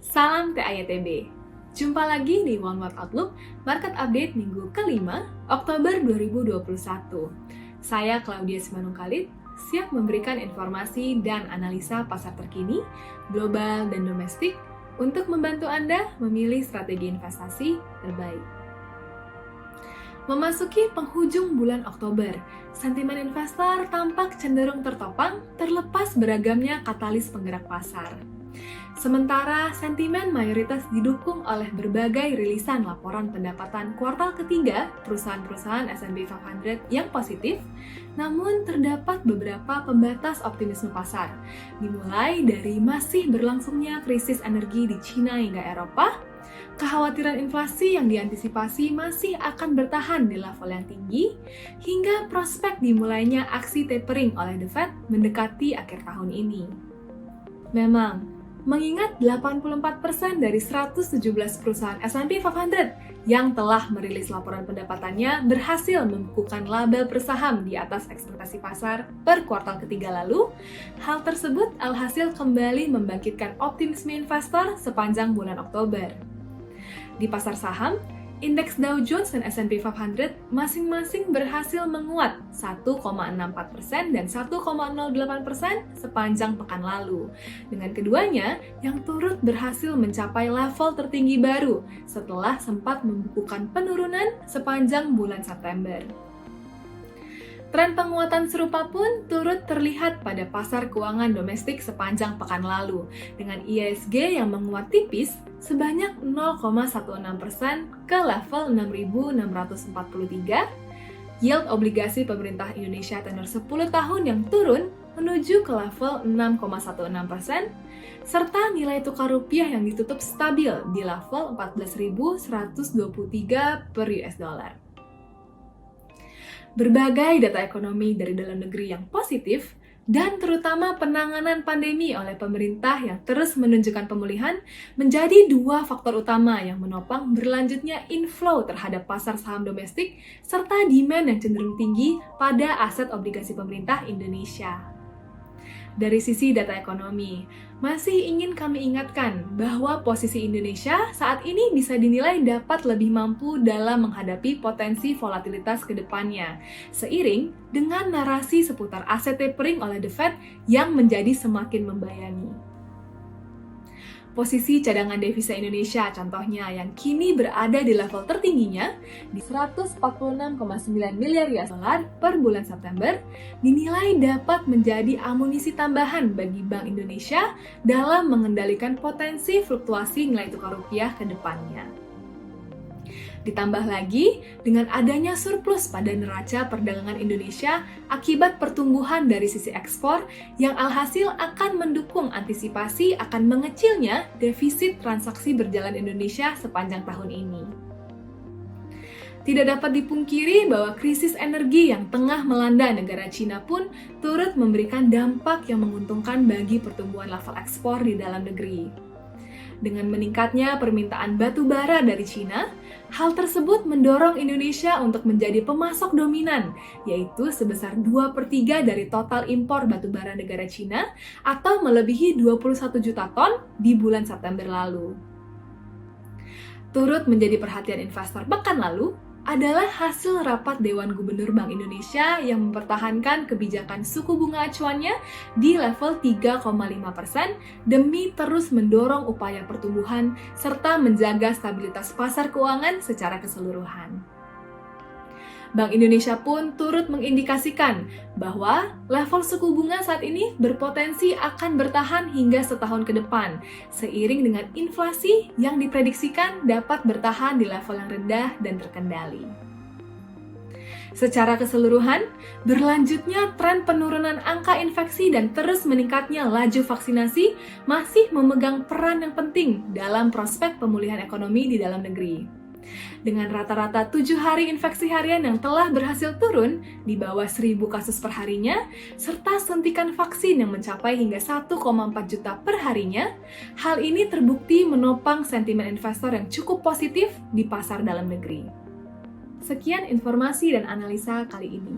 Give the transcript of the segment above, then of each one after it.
Salam TAYTB. Jumpa lagi di One Word Outlook, Market Update minggu kelima, Oktober 2021. Saya Claudia Simanung Khalid, siap memberikan informasi dan analisa pasar terkini, global dan domestik, untuk membantu Anda memilih strategi investasi terbaik. Memasuki penghujung bulan Oktober, sentimen investor tampak cenderung tertopang terlepas beragamnya katalis penggerak pasar. Sementara sentimen mayoritas didukung oleh berbagai rilisan laporan pendapatan kuartal ketiga perusahaan-perusahaan S&P 500 yang positif, namun terdapat beberapa pembatas optimisme pasar, dimulai dari masih berlangsungnya krisis energi di China hingga Eropa, kekhawatiran inflasi yang diantisipasi masih akan bertahan di level yang tinggi, hingga prospek dimulainya aksi tapering oleh The Fed mendekati akhir tahun ini. Memang, mengingat 84% dari 117 perusahaan S&P 500 yang telah merilis laporan pendapatannya berhasil membukukan laba per saham di atas ekspektasi pasar per kuartal ketiga lalu, hal tersebut alhasil kembali membangkitkan optimisme investor sepanjang bulan Oktober. Di pasar saham, indeks Dow Jones dan S&P 500 masing-masing berhasil menguat 1,64% dan 1,08% sepanjang pekan lalu. Dengan keduanya yang turut berhasil mencapai level tertinggi baru setelah sempat membukukan penurunan sepanjang bulan September. Tren penguatan serupa pun turut terlihat pada pasar keuangan domestik sepanjang pekan lalu, dengan IHSG yang menguat tipis sebanyak 0,16% ke level 6.643, yield obligasi pemerintah Indonesia tenor 10 tahun yang turun menuju ke level 6,16%, serta nilai tukar rupiah yang ditutup stabil di level 14.123 per US dollar. Berbagai data ekonomi dari dalam negeri yang positif, dan terutama penanganan pandemi oleh pemerintah yang terus menunjukkan pemulihan, menjadi dua faktor utama yang menopang berlanjutnya inflow terhadap pasar saham domestik, serta demand yang cenderung tinggi pada aset obligasi pemerintah Indonesia. Dari sisi data ekonomi, masih ingin kami ingatkan bahwa posisi Indonesia saat ini bisa dinilai dapat lebih mampu dalam menghadapi potensi volatilitas ke depannya, seiring dengan narasi seputar aset tapering oleh The Fed yang menjadi semakin membayani. Posisi cadangan devisa Indonesia contohnya yang kini berada di level tertingginya di 146,9 miliar US dollar per bulan September dinilai dapat menjadi amunisi tambahan bagi Bank Indonesia dalam mengendalikan potensi fluktuasi nilai tukar rupiah ke depannya. Ditambah lagi dengan adanya surplus pada neraca perdagangan Indonesia akibat pertumbuhan dari sisi ekspor yang alhasil akan mendukung antisipasi akan mengecilnya defisit transaksi berjalan Indonesia sepanjang tahun ini. Tidak dapat dipungkiri bahwa krisis energi yang tengah melanda negara Cina pun turut memberikan dampak yang menguntungkan bagi pertumbuhan level ekspor di dalam negeri. Dengan meningkatnya permintaan batu bara dari Cina, hal tersebut mendorong Indonesia untuk menjadi pemasok dominan, yaitu sebesar 2/3 dari total impor batu bara negara Cina atau melebihi 21 juta ton di bulan September lalu. Turut menjadi perhatian investor pekan lalu adalah hasil rapat Dewan Gubernur Bank Indonesia yang mempertahankan kebijakan suku bunga acuannya di level 3,5% demi terus mendorong upaya pertumbuhan serta menjaga stabilitas pasar keuangan secara keseluruhan. Bank Indonesia pun turut mengindikasikan bahwa level suku bunga saat ini berpotensi akan bertahan hingga setahun ke depan, seiring dengan inflasi yang diprediksikan dapat bertahan di level yang rendah dan terkendali. Secara keseluruhan, berlanjutnya tren penurunan angka infeksi dan terus meningkatnya laju vaksinasi masih memegang peran yang penting dalam prospek pemulihan ekonomi di dalam negeri. Dengan rata-rata 7 hari infeksi harian yang telah berhasil turun di bawah 1.000 kasus per harinya, serta suntikan vaksin yang mencapai hingga 1,4 juta per harinya, hal ini terbukti menopang sentimen investor yang cukup positif di pasar dalam negeri. Sekian informasi dan analisa kali ini.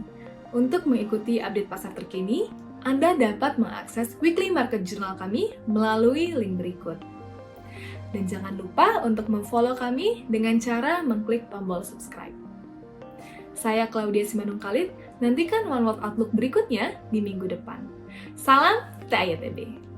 Untuk mengikuti update pasar terkini, Anda dapat mengakses Weekly Market Journal kami melalui link berikut. Dan jangan lupa untuk memfollow kami dengan cara mengklik tombol subscribe. Saya Claudia Simanung Khalid, nantikan One World Outlook berikutnya di minggu depan. Salam TITB.